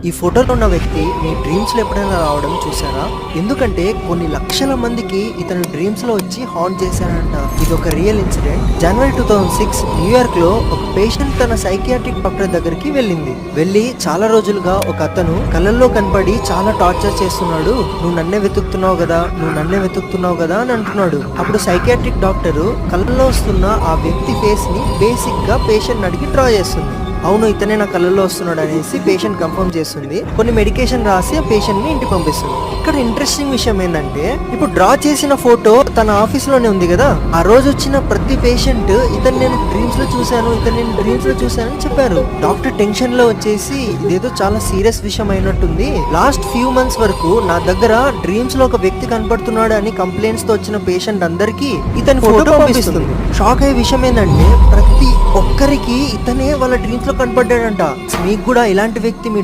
ఈ ఫోటోలో ఉన్న వ్యక్తి మీ డ్రీమ్స్ లో ఎప్పుడైనా రావడం చూసారా? ఎందుకంటే కొన్ని లక్షల మందికి ఇతను డ్రీమ్స్ లో వచ్చి హాంట్ చేశారంట. ఇది ఒక రియల్ ఇన్సిడెంట్. జనవరి 2006 న్యూయార్క్ లో ఒక పేషెంట్ తన సైకియాట్రిక్ డాక్టర్ దగ్గరికి వెళ్ళి చాలా రోజులుగా ఒక అతను కళ్ళల్లో కనపడి చాలా టార్చర్ చేస్తున్నాడు, నువ్వు నన్నే వెతుకుతున్నావు కదా అని అంటున్నాడు. అప్పుడు సైకియాట్రిక్ డాక్టర్ కళ్ళల్లో వస్తున్న ఆ వ్యక్తి ఫేస్ ని బేసిక్ గా పేషెంట్ అడిగి డ్రా చేస్తుంది. అవును, ఇతనే నా కళ్ళల్లో వస్తున్నాడు అనేసి పేషెంట్ కన్ఫర్మ్ చేస్తుంది. కొన్ని మెడికేషన్ రాసి ఆ పేషెంట్ ని ఇంటికి పంపిస్తుంది. ఇక్కడ ఇంట్రెస్టింగ్ విషయం ఏంటంటే, ఇప్పుడు డ్రా చేసిన ఫోటో తన ఆఫీస్ లోనే ఉంది కదా. ఆ రోజు వచ్చిన ప్రతి పేషెంట్ ఇతను నేను డ్రీమ్స్ లో చూశాను అని చెప్పారు. డాక్టర్ టెన్షన్ లో వచ్చేసి ఇదేదో చాలా సీరియస్ విషయం అయినట్టుంది, లాస్ట్ ఫ్యూ మంత్స్ వరకు నా దగ్గర డ్రీమ్స్ లో ఒక వ్యక్తి కనపడుతున్నాడు అని కంప్లైంట్స్ తో వచ్చిన పేషెంట్ అందరికి ఇతని ఫోటో పంపిస్తుంది. షాక్ అయ్యే విషయం ఏంటంటే, ప్రతి ఒక్కరికి ఇతనే వాళ్ళ డ్రీమ్స్ లో కనపడ్డాడంట. మీకు కూడా ఇలాంటి వ్యక్తి మీ